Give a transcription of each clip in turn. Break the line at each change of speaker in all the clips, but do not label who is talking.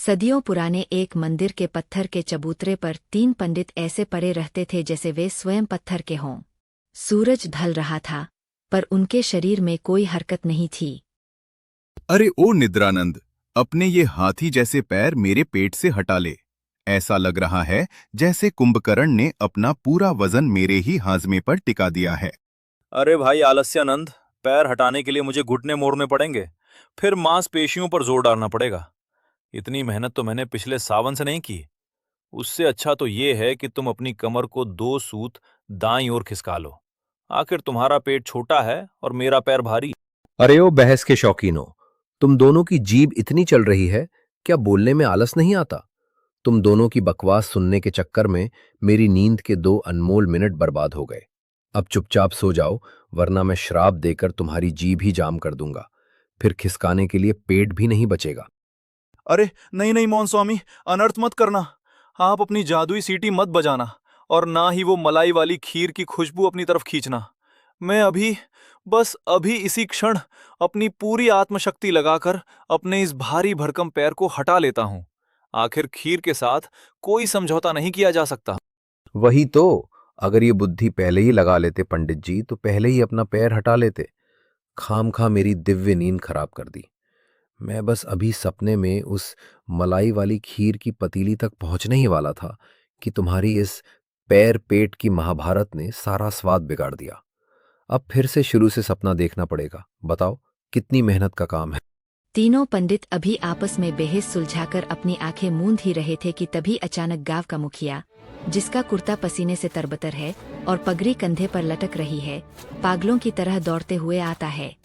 सदियों पुराने एक मंदिर के पत्थर के चबूतरे पर 3 पंडित ऐसे पड़े रहते थे जैसे वे स्वयं पत्थर के हों। सूरज ढल रहा था, पर उनके शरीर में कोई हरकत नहीं थी।
अरे ओ निद्रानंद, अपने ये हाथी जैसे पैर मेरे पेट से हटा ले। ऐसा लग रहा है जैसे कुंभकर्ण ने अपना पूरा वजन मेरे ही हाजमे पर टिका दिया है।
अरे भाई आलस्यानंद, पैर हटाने के लिए मुझे घुटने मोड़ने पड़ेंगे, फिर मांसपेशियों पर जोर डालना पड़ेगा। इतनी मेहनत तो मैंने पिछले सावन से नहीं की। उससे अच्छा तो ये है कि तुम अपनी कमर को 2 सूत दाईं ओर खिसका लो। आखिर तुम्हारा पेट छोटा है और मेरा पैर भारी।
अरे ओ बहस के शौकीनों, तुम दोनों की जीभ इतनी चल रही है, क्या बोलने में आलस नहीं आता? तुम दोनों की बकवास सुनने के चक्कर में मेरी नींद के 2 अनमोल मिनट बर्बाद हो गए। अब चुपचाप सो जाओ, वरना मैं श्राप देकर तुम्हारी जीभ ही जाम कर दूंगा। फिर खिसकाने के लिए पेट भी नहीं बचेगा।
अरे नहीं नहीं मोहन स्वामी, अनर्थ मत करना। आप अपनी जादुई सीटी मत बजाना, और ना ही वो मलाई वाली खीर की खुशबू अपनी तरफ खींचना। मैं अभी, बस अभी इसी क्षण अपनी पूरी आत्मशक्ति लगाकर अपने इस भारी भरकम पैर को हटा लेता हूं। आखिर खीर के साथ कोई समझौता नहीं किया जा सकता।
वही तो, अगर ये बुद्धि पहले ही लगा लेते पंडित जी, तो पहले ही अपना पैर हटा लेते। खामखा मेरी दिव्य नींद खराब कर दी। मैं बस अभी सपने में उस मलाई वाली खीर की पतीली तक पहुंचने ही वाला था कि तुम्हारी इस पैर पेट की महाभारत ने सारा स्वाद बिगाड़ दिया। अब फिर से शुरू से सपना देखना पड़ेगा। बताओ, कितनी मेहनत का काम है।
तीनों पंडित अभी आपस में बहस सुलझाकर अपनी आंखें मूंद ही रहे थे कि तभी अचानक गांव का मुखिया, जिसका कुर्ता पसीने से तरबतर है और पगड़ी कंधे पर लटक रही है, पागलों की तरह दौड़ते हुए आता है।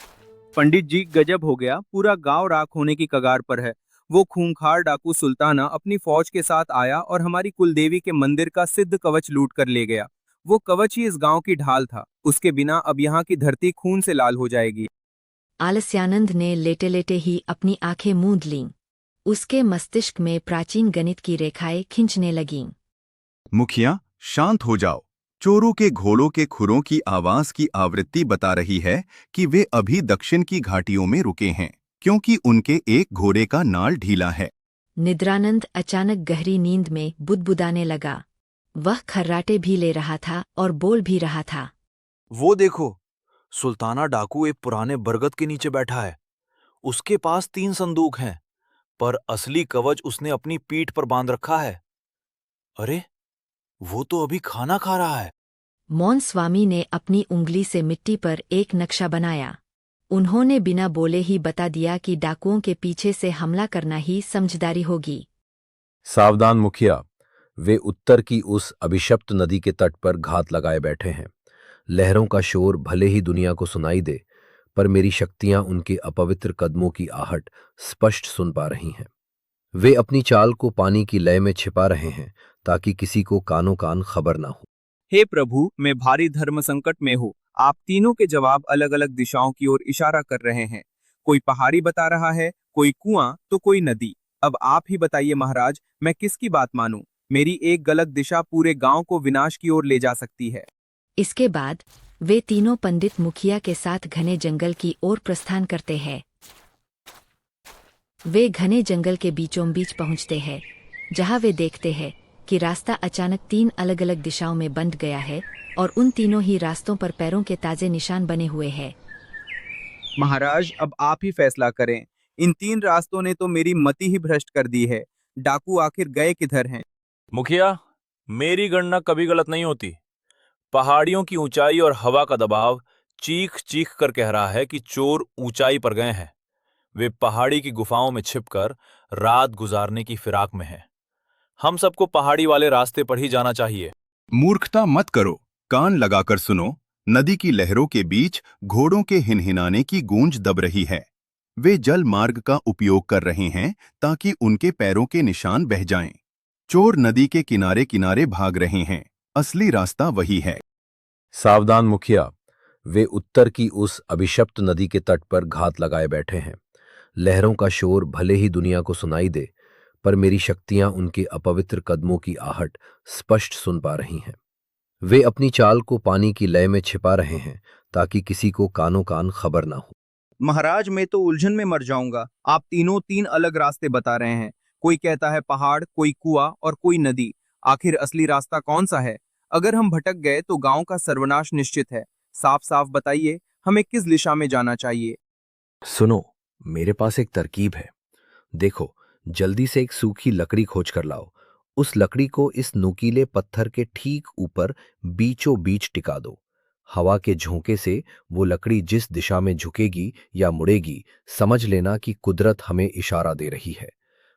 पंडित जी, गजब हो गया, पूरा गांव राख होने की कगार पर है। वो खूंखार डाकू सुल्ताना अपनी फौज के साथ आया और हमारी कुलदेवी के मंदिर का सिद्ध कवच लूट कर ले गया। वो कवच ही इस गांव की ढाल था। उसके बिना अब यहाँ की धरती खून से लाल हो जाएगी।
आलस्यानंद ने लेटे लेटे ही अपनी आंखें मूंद लीं। उसके मस्तिष्क में प्राचीन गणित की रेखाएं खिंचने लगीं।
मुखिया, शांत हो जाओ। चोरों के घोड़ों के खुरों की आवाज की आवृत्ति बता रही है कि वे अभी दक्षिण की घाटियों में रुके हैं, क्योंकि उनके एक घोड़े का नाल ढीला है।
निद्रानंद अचानक गहरी नींद में बुदबुदाने लगा। वह खर्राटे भी ले रहा था और बोल भी रहा था।
वो देखो, सुल्ताना डाकू एक पुराने बरगद के नीचे बैठा है। उसके पास 3 संदूक हैं, पर असली कवच उसने अपनी पीठ पर बांध रखा है। अरे, वो तो अभी खाना खा रहा है।
मौन स्वामी ने अपनी उंगली से मिट्टी पर एक नक्शा बनाया। उन्होंने बिना बोले ही बता दिया कि डाकुओं के पीछे से हमला करना ही समझदारी होगी।
सावधान मुखिया, वे उत्तर की उस अभिशप्त नदी के तट पर घात लगाए बैठे हैं। लहरों का शोर भले ही दुनिया को सुनाई दे, पर मेरी शक्तियां उनके अपवित्र कदमों की आहट स्पष्ट सुन पा रही हैं। वे अपनी चाल को पानी की लय में छिपा रहे हैं, ताकि किसी को कानो कान खबर ना हो।
हे प्रभु, मैं भारी धर्म संकट में हूँ। आप तीनों के जवाब अलग अलग दिशाओं की ओर इशारा कर रहे हैं। कोई पहाड़ी बता रहा है, कोई कुआं, तो कोई नदी। अब आप ही बताइए महाराज, मैं किसकी बात मानूं? मेरी एक गलत दिशा पूरे गांव को विनाश की ओर ले जा सकती है।
इसके बाद वे तीनों पंडित मुखिया के साथ घने जंगल की ओर प्रस्थान करते हैं। वे घने जंगल के बीचों बीच पहुंचते हैं, जहां वे देखते हैं कि रास्ता अचानक 3 अलग अलग दिशाओं में बंट गया है और उन तीनों ही रास्तों पर पैरों के ताजे निशान बने हुए हैं।
महाराज, अब आप ही फैसला करें। इन 3 रास्तों ने तो मेरी मति ही भ्रष्ट कर दी है। डाकू आखिर गए किधर हैं?
मुखिया, मेरी गणना कभी गलत नहीं होती। पहाड़ियों की ऊंचाई और हवा का दबाव चीख चीख कर कह रहा है कि चोर ऊंचाई पर गए हैं। वे पहाड़ी की गुफाओं में छिपकर रात गुजारने की फिराक में हैं। हम सबको पहाड़ी वाले रास्ते पर ही जाना चाहिए।
मूर्खता मत करो, कान लगाकर सुनो। नदी की लहरों के बीच घोड़ों के हिनहिनाने की गूंज दब रही है। वे जल मार्ग का उपयोग कर रहे हैं ताकि उनके पैरों के निशान बह जाएं। चोर नदी के किनारे किनारे भाग रहे हैं। असली रास्ता वही है।
सावधान मुखिया, वे उत्तर की उस अभिशप्त नदी के तट पर घात लगाए बैठे हैं। लहरों का शोर भले ही दुनिया को सुनाई दे, पर मेरी शक्तियां उनके अपवित्र कदमों की आहट स्पष्ट सुन पा रही हैं। वे अपनी चाल को पानी की लय में छिपा रहे हैं, ताकि किसी को कानो कान खबर ना हो।
महाराज, मैं तो उलझन में मर जाऊंगा। आप तीनों 3 अलग रास्ते बता रहे हैं। कोई कहता है पहाड़, कोई कुआं और कोई नदी। आखिर असली रास्ता कौन सा है? अगर हम भटक गए तो गांव का सर्वनाश निश्चित है। साफ साफ बताइए, हमें किस दिशा में जाना चाहिए?
सुनो, मेरे पास एक तरकीब है। देखो, जल्दी से एक सूखी लकड़ी खोज कर लाओ। उस लकड़ी को इस नुकीले पत्थर के ठीक ऊपर बीचों बीच टिका दो। हवा के झोंके से वो लकड़ी जिस दिशा में झुकेगी या मुड़ेगी, समझ लेना कि कुदरत हमें इशारा दे रही है।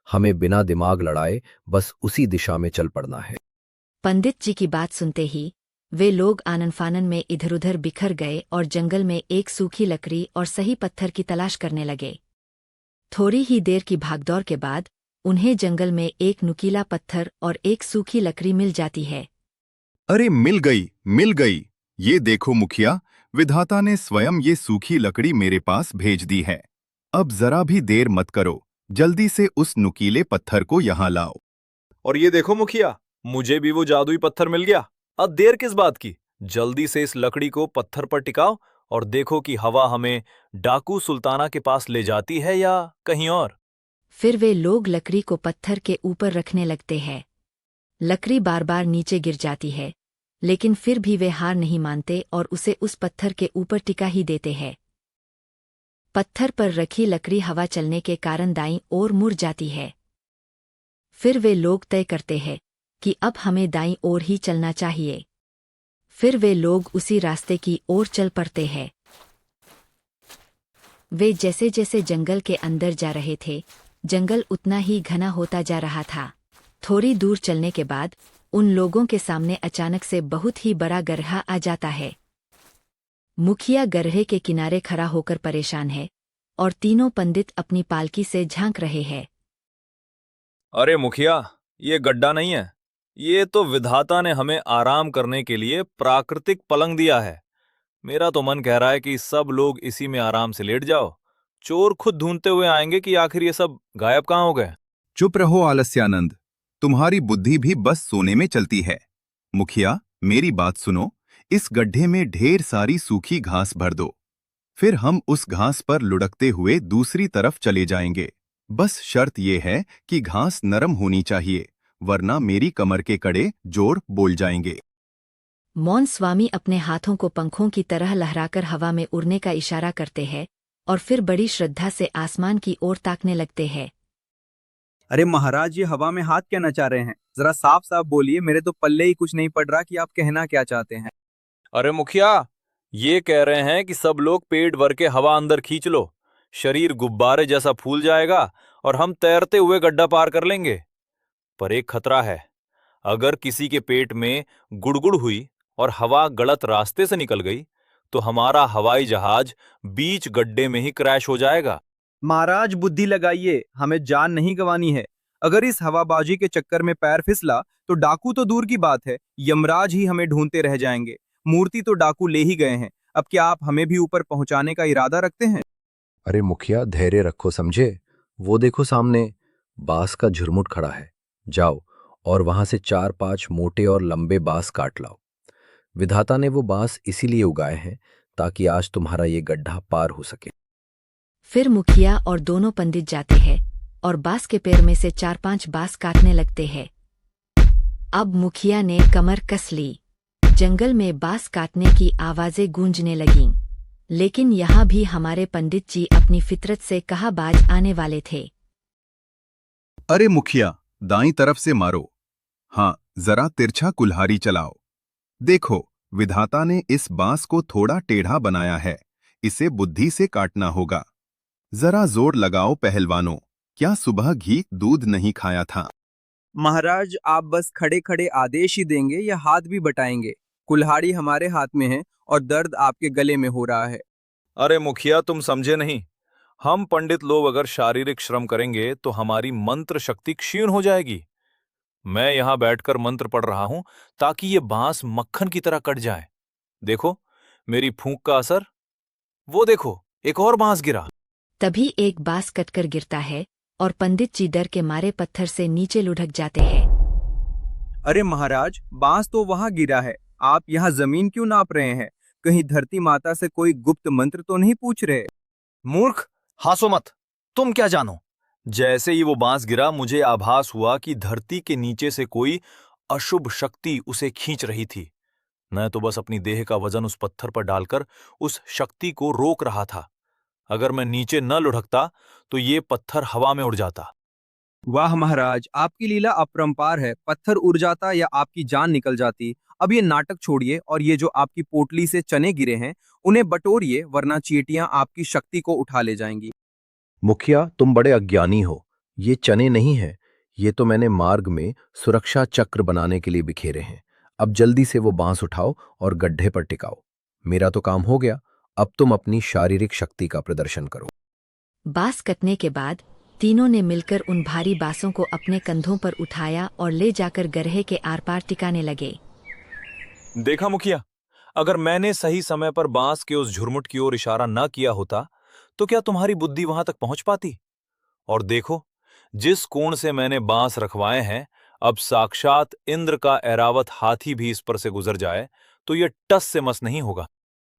हमें बिना दिमाग लड़ाए बस उसी दिशा में चल पड़ना है।
पंडित जी की बात सुनते ही वे लोग आनन फानन में इधर उधर बिखर गए और जंगल में एक सूखी लकड़ी और सही पत्थर की तलाश करने लगे। थोड़ी ही देर की भागदौड़ के बाद उन्हें जंगल में एक नुकीला पत्थर और एक सूखी लकड़ी मिल जाती है।
अरे मिल गई, मिल गई। ये देखो मुखिया, विधाता ने स्वयं ये सूखी लकड़ी मेरे पास भेज दी है। अब जरा भी देर मत करो, जल्दी से उस नुकीले पत्थर को यहाँ लाओ।
और ये देखो मुखिया, मुझे भी वो जादुई पत्थर मिल गया। अब देर किस बात की, जल्दी से इस लकड़ी को पत्थर पर टिकाओ और देखो कि हवा हमें डाकू सुल्ताना के पास ले जाती है या कहीं और।
फिर वे लोग लकड़ी को पत्थर के ऊपर रखने लगते हैं। लकड़ी बार बार नीचे गिर जाती है, लेकिन फिर भी वे हार नहीं मानते और उसे उस पत्थर के ऊपर टिका ही देते हैं। पत्थर पर रखी लकड़ी हवा चलने के कारण दाईं ओर मुड़ जाती है। फिर वे लोग तय करते हैं कि अब हमें दाईं ओर ही चलना चाहिए। फिर वे लोग उसी रास्ते की ओर चल पड़ते हैं। वे जैसे जैसे जंगल के अंदर जा रहे थे, जंगल उतना ही घना होता जा रहा था। थोड़ी दूर चलने के बाद उन लोगों के सामने अचानक से बहुत ही बड़ा गरहा आ जाता है। मुखिया गरहे के किनारे खड़ा होकर परेशान है और तीनों पंडित अपनी पालकी से झांक रहे हैं।
अरे मुखिया, ये गड्ढा नहीं है, ये तो विधाता ने हमें आराम करने के लिए प्राकृतिक पलंग दिया है। मेरा तो मन कह रहा है कि सब लोग इसी में आराम से लेट जाओ। चोर खुद ढूंढते हुए आएंगे कि आखिर ये सब गायब कहाँ हो गए।
चुप रहो आलस्यानंद, तुम्हारी बुद्धि भी बस सोने में चलती है। मुखिया, मेरी बात सुनो, इस गड्ढे में ढेर सारी सूखी घास भर दो। फिर हम उस घास पर लुढ़कते हुए दूसरी तरफ चले जाएंगे। बस शर्त यह है कि घास नरम होनी चाहिए, वरना मेरी कमर के कड़े जोर बोल जाएंगे।
मौन स्वामी अपने हाथों को पंखों की तरह लहराकर हवा में उड़ने का इशारा करते हैं और फिर बड़ी श्रद्धा से आसमान की ओर ताकने लगते हैं।
अरे महाराज, ये हवा में हाथ क्या नचा रहे हैं? जरा साफ साफ बोलिए, मेरे तो पल्ले ही कुछ नहीं पड़ रहा कि आप कहना क्या चाहते हैं।
अरे मुखिया, ये कह रहे हैं कि सब लोग पेट भर के हवा अंदर खींच लो, शरीर गुब्बारे जैसा फूल जाएगा और हम तैरते हुए गड्ढा पार कर लेंगे। पर एक खतरा है, अगर किसी के पेट में गुड़गुड़ हुई और हवा गलत रास्ते से निकल गई तो हमारा हवाई जहाज बीच गड्ढे में ही क्रैश हो जाएगा।
महाराज बुद्धि लगाइए, हमें जान नहीं गंवानी है। अगर इस हवाबाजी के चक्कर में पैर फिसला तो डाकू तो दूर की बात है, यमराज ही हमें ढूंढते रह जाएंगे। मूर्ति तो डाकू ले ही गए हैं, अब क्या आप हमें भी ऊपर पहुंचाने का इरादा रखते हैं?
अरे मुखिया, धैर्य रखो, समझे? वो देखो सामने बांस का झुरमुट खड़ा है। जाओ और वहां से 4-5 मोटे और लंबे बांस काट लाओ। विधाता ने वो बांस इसीलिए उगाए हैं ताकि आज तुम्हारा ये गड्ढा पार हो सके।
फिर मुखिया और दोनों पंडित जाते हैं और बांस के पेड़ में से 4-5 बांस काटने लगते हैं। अब मुखिया ने कमर कस ली। जंगल में बांस काटने की आवाजें गूंजने लगीं। लेकिन यहाँ भी हमारे पंडित जी अपनी फितरत से कहा बाज आने वाले थे।
अरे मुखिया, दाईं तरफ से मारो। हाँ, जरा तिरछा कुल्हाड़ी चलाओ। देखो, विधाता ने इस बांस को थोड़ा टेढ़ा बनाया है, इसे बुद्धि से काटना होगा। जरा जोर लगाओ पहलवानों, क्या सुबह घी दूध नहीं खाया था?
महाराज, आप बस खड़े खड़े आदेश ही देंगे या हाथ भी बटाएंगे? कुल्हाड़ी हमारे हाथ में है और दर्द आपके गले में हो रहा है।
अरे मुखिया, तुम समझे नहीं, हम पंडित लोग अगर शारीरिक श्रम करेंगे तो हमारी मंत्र शक्ति क्षीण हो जाएगी। मैं यहां बैठकर मंत्र पढ़ रहा हूं ताकि ये बांस मक्खन की तरह कट जाए। देखो मेरी फूंक का असर। वो देखो, एक और बांस गिरा।
तभी एक बांस कटकर गिरता है और पंडित जी डर के मारे पत्थर से नीचे लुढ़क जाते हैं।
अरे महाराज, बांस तो वहां गिरा है, आप यहाँ जमीन क्यों नाप रहे हैं? कहीं धरती माता से कोई गुप्त मंत्र तो नहीं पूछ रहे?
मूर्ख, हासो मत। तुम क्या जानो, जैसे ही वो बांस गिरा, मुझे आभास हुआ कि धरती के नीचे से कोई अशुभ शक्ति उसे खींच रही थी। मैं तो बस अपनी देह का वजन उस पत्थर पर डालकर उस शक्ति को रोक रहा था। अगर मैं नीचे न लुढ़कता तो ये पत्थर हवा में उड़ जाता।
वाह महाराज, आपकी लीला अपरंपार है। पत्थर उड़ जाता या आपकी जान निकल जाती। अब ये नाटक छोड़िए और ये जो आपकी पोटली से चने गिरे हैं उन्हें बटोरिए, वरना चींटियां आपकी शक्ति को उठा ले जाएंगी।
मुखिया, तुम बड़े अज्ञानी हो। ये चने नहीं है, ये तो मैंने मार्ग में सुरक्षा चक्र बनाने के लिए बिखेरे हैं। अब जल्दी से वो बांस उठाओ और गड्ढे पर टिकाओ। मेरा तो काम हो गया, अब तुम अपनी शारीरिक शक्ति का प्रदर्शन करो।
बांस कटने के बाद तीनों ने मिलकर उन भारी बांसों को अपने कंधों पर उठाया और ले जाकर गड्ढे के आर पार टिकाने लगे।
देखा मुखिया, अगर मैंने सही समय पर बांस के उस झुरमुट की ओर इशारा न किया होता तो क्या तुम्हारी बुद्धि वहां तक पहुंच पाती? और देखो, जिस कोण से मैंने बांस रखवाए हैं, अब साक्षात इंद्र का ऐरावत हाथी भी इस पर से गुजर जाए तो ये टस से मस नहीं होगा।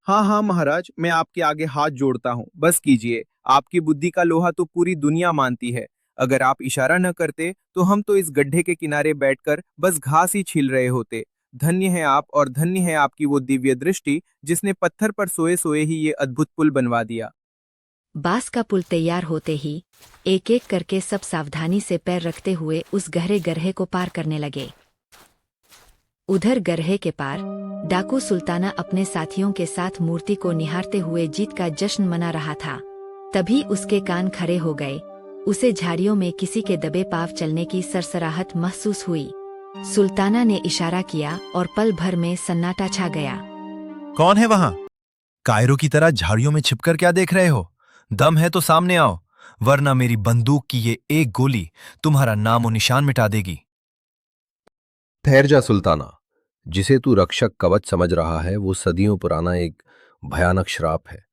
हाँ हाँ महाराज, मैं आपके आगे हाथ जोड़ता हूँ, बस कीजिए। आपकी बुद्धि का लोहा तो पूरी दुनिया मानती है। अगर आप इशारा न करते तो हम तो इस गड्ढे के किनारे बैठकर बस घास ही छील रहे होते। धन्य है आप, और धन्य है आपकी वो दिव्य दृष्टि जिसने पत्थर पर सोए सोए ही ये अद्भुत पुल बनवा दिया।
बांस का पुल तैयार होते ही एक एक करके सब सावधानी से पैर रखते हुए उस गहरे गड्ढे को पार करने लगे। उधर गड्ढे के पार डाकू सुल्ताना अपने साथियों के साथ मूर्ति को निहारते हुए जीत का जश्न मना रहा था। तभी उसके कान खड़े हो गए। उसे झाड़ियों में किसी के दबे पांव चलने की सरसराहट महसूस हुई। सुल्ताना ने इशारा किया और पल भर में सन्नाटा छा गया।
कौन है वहां? कायरों की तरह झाड़ियों में छिपकर क्या देख रहे हो? दम है तो सामने आओ, वरना मेरी बंदूक की ये एक गोली तुम्हारा नामो निशान मिटा देगी।
ठहर जा सुल्ताना, जिसे तू रक्षक कवच समझ रहा है वो सदियों पुराना एक भयानक श्राप है।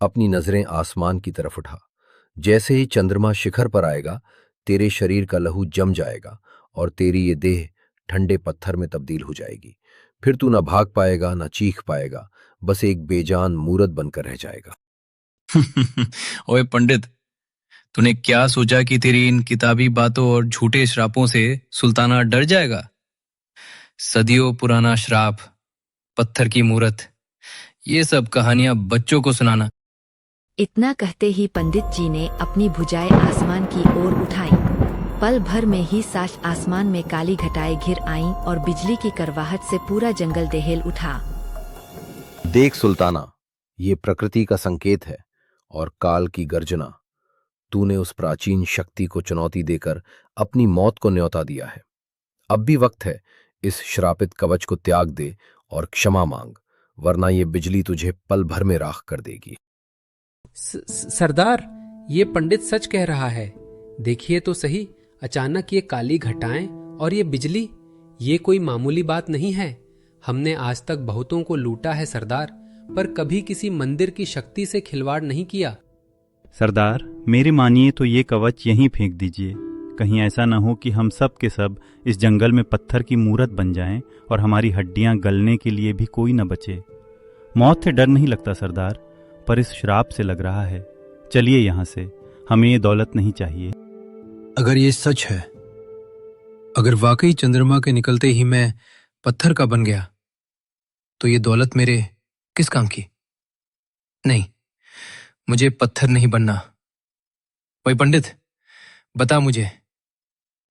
अपनी नजरें आसमान की तरफ उठा। जैसे ही चंद्रमा शिखर पर आएगा, तेरे शरीर का लहू जम जाएगा और तेरी ये देह ठंडे पत्थर में तब्दील हो जाएगी। फिर तू न भाग पाएगा न चीख पाएगा, बस एक बेजान मूरत बनकर रह जाएगा।
ओए पंडित, तूने क्या सोचा कि तेरी इन किताबी बातों और झूठे श्रापों से सुल्ताना डर जाएगा? सदियों पुराना श्राप, पत्थर की मूरत, ये सब कहानियां बच्चों को सुनाना।
इतना कहते ही पंडित जी ने अपनी भुजाएं आसमान की ओर उठाई। पल भर में ही साफ आसमान में काली घटाएं घिर आईं और बिजली की करवाहट से पूरा जंगल दहेल उठा।
देख सुल्ताना, ये प्रकृति का संकेत है और काल की गर्जना। तूने उस प्राचीन शक्ति को चुनौती देकर अपनी मौत को न्योता दिया है। अब भी वक्त है, इस श्रापित कवच को त्याग दे और क्षमा मांग, वरना ये बिजली तुझे पल भर में राख कर देगी।
सरदार, ये पंडित सच कह रहा है। देखिए तो सही, अचानक ये काली घटाएं और ये बिजली, ये कोई मामूली बात नहीं है। हमने आज तक बहुतों को लूटा है सरदार, पर कभी किसी मंदिर की शक्ति से खिलवाड़ नहीं किया।
सरदार, मेरी मानिए तो ये कवच यहीं फेंक दीजिए। कहीं ऐसा न हो कि हम सब के सब इस जंगल में पत्थर की मूरत बन जाएं और हमारी हड्डियां गलने के लिए भी कोई न बचे। मौत से डर नहीं लगता सरदार, पर इस श्राप से लग रहा है। चलिए यहाँ से, हमें ये दौलत नहीं चाहिए।
अगर ये सच है, अगर वाकई चंद्रमा के निकलते ही मैं पत्थर का बन गया, तो ये दौलत मेरे किस काम की? नहीं, मुझे पत्थर नहीं बनना। भाई पंडित, बता मुझे,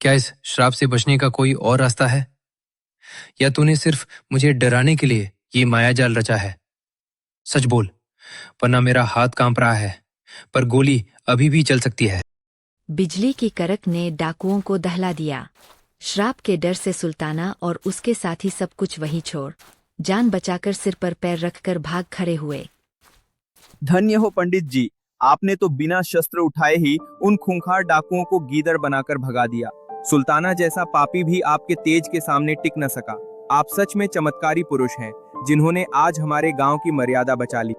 क्या इस श्राप से बचने का कोई और रास्ता है, या तूने सिर्फ मुझे डराने के लिए ये मायाजाल रचा है? सच बोल, वरना मेरा हाथ कांप रहा है, पर गोली अभी भी चल सकती है।
बिजली की कड़क ने डाकुओं को दहला दिया। श्राप के डर से सुल्ताना और उसके साथी सब कुछ वहीं छोड़ जान बचाकर सिर पर पैर रखकर भाग खड़े हुए।
धन्य हो पंडित जी, आपने तो बिना शस्त्र उठाए ही उन खूंखार डाकुओं को गीदड़ बनाकर भगा दिया। सुल्ताना जैसा पापी भी आपके तेज के सामने टिक न सका। आप सच में चमत्कारी पुरुष हैं, जिन्होंने आज हमारे गांव की मर्यादा बचा ली।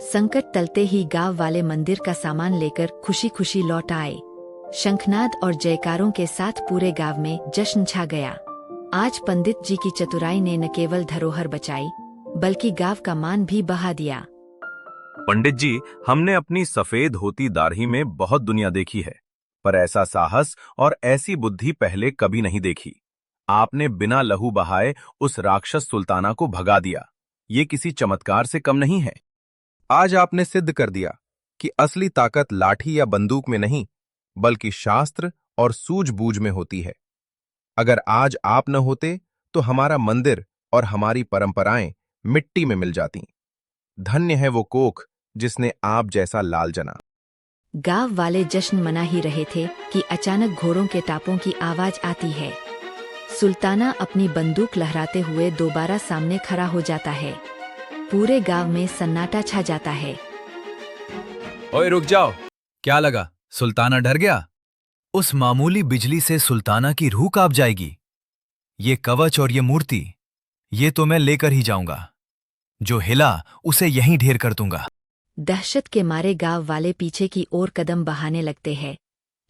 संकट टलते ही गांव वाले मंदिर का सामान लेकर खुशी खुशी लौट आए। शंखनाद और जयकारों के साथ पूरे गांव में जश्न छा गया। आज पंडित जी की चतुराई ने न केवल धरोहर बचाई, बल्कि गांव का मान भी बढ़ा दिया।
पंडित जी, हमने अपनी सफेद होती दाढ़ी में बहुत दुनिया देखी है,
पर ऐसा साहस और ऐसी बुद्धि पहले कभी नहीं देखी। आपने बिना लहू बहाए उस राक्षस सुल्ताना को भगा दिया। ये किसी चमत्कार से कम नहीं है। आज आपने सिद्ध कर दिया कि असली ताकत लाठी या बंदूक में नहीं, बल्कि शास्त्र और सूझबूझ में होती है। अगर आज आप न होते तो हमारा मंदिर और हमारी परंपराएं मिट्टी में मिल जाती। धन्य है वो कोख जिसने आप जैसा लाल जना।
गांव वाले जश्न मना ही रहे थे कि अचानक घोड़ों के टापों की आवाज आती है। सुल्ताना अपनी बंदूक लहराते हुए दोबारा सामने खड़ा हो जाता है। पूरे गांव में सन्नाटा छा जाता है।
ओए रुक जाओ, क्या लगा सुल्ताना डर गया? उस मामूली बिजली से सुल्ताना की रूह कांप जाएगी। ये कवच और ये मूर्ति, ये तो मैं लेकर ही जाऊंगा। जो हिला उसे यहीं ढेर कर दूंगा।
दहशत के मारे गांव वाले पीछे की ओर कदम बहाने लगते हैं,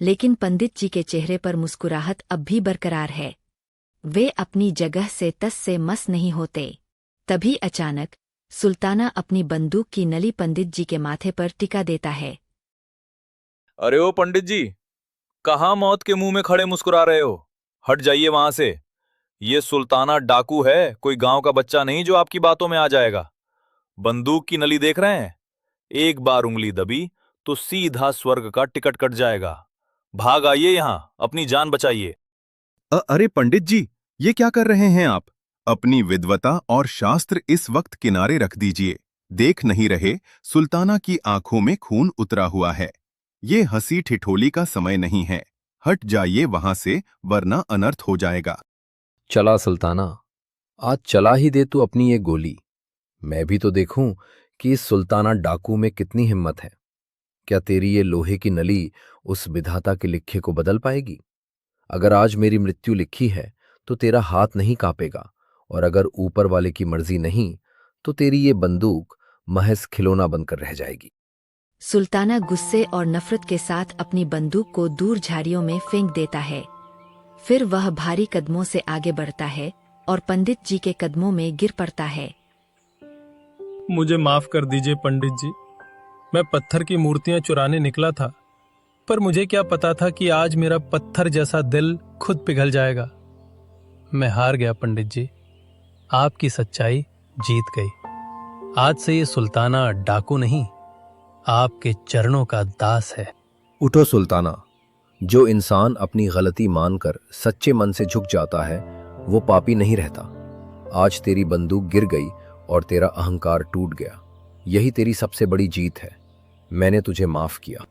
लेकिन पंडित जी के चेहरे पर मुस्कुराहट अब भी बरकरार है। वे अपनी जगह से तस से मस नहीं होते। तभी अचानक सुल्ताना अपनी बंदूक की नली पंडित जी के माथे पर टिका देता है।
अरे ओ पंडित जी, कहाँ मौत के मुंह में खड़े मुस्कुरा रहे हो? हट जाइए वहां से। ये सुल्ताना डाकू है, कोई गांव का बच्चा नहीं जो आपकी बातों में आ जाएगा। बंदूक की नली देख रहे हैं? एक बार उंगली दबी तो सीधा स्वर्ग का टिकट कट जाएगा। भाग आइए यहां, अपनी जान बचाइए।
अरे पंडित जी, ये क्या कर रहे हैं आप? अपनी विद्वता और शास्त्र इस वक्त किनारे रख दीजिए। देख नहीं रहे सुल्ताना की आंखों में खून उतरा हुआ है। ये हंसी ठिठोली का समय नहीं है। हट जाइए वहां से, वरना अनर्थ हो जाएगा।
चला सुल्ताना, आज चला ही दे तू अपनी ये गोली। मैं भी तो देखूं कि इस सुल्ताना डाकू में कितनी हिम्मत है। क्या तेरी ये लोहे की नली उस विधाता के लिखे को बदल पाएगी? अगर आज मेरी मृत्यु लिखी है तो तेरा हाथ नहीं कांपेगा, और अगर ऊपर वाले की मर्जी नहीं तो तेरी ये बंदूक महज खिलौना बनकर रह जाएगी।
सुल्ताना गुस्से और नफरत के साथ अपनी बंदूक को दूर झाड़ियों में फेंक देता है। फिर वह भारी कदमों से आगे बढ़ता है और पंडित जी के कदमों में गिर पड़ता है।
मुझे माफ कर दीजिए पंडित जी, मैं पत्थर की मूर्तियां चुराने निकला था, पर मुझे क्या पता था कि आज मेरा पत्थर जैसा दिल खुद पिघल जाएगा। मैं हार गया पंडित जी, आपकी सच्चाई जीत गई। आज से ये सुल्ताना डाकू नहीं, आपके चरणों का दास है।
उठो सुल्ताना, जो इंसान अपनी गलती मानकर सच्चे मन से झुक जाता है वो पापी नहीं रहता। आज तेरी बंदूक गिर गई और तेरा अहंकार टूट गया। यही तेरी सबसे बड़ी जीत है। मैंने तुझे माफ किया।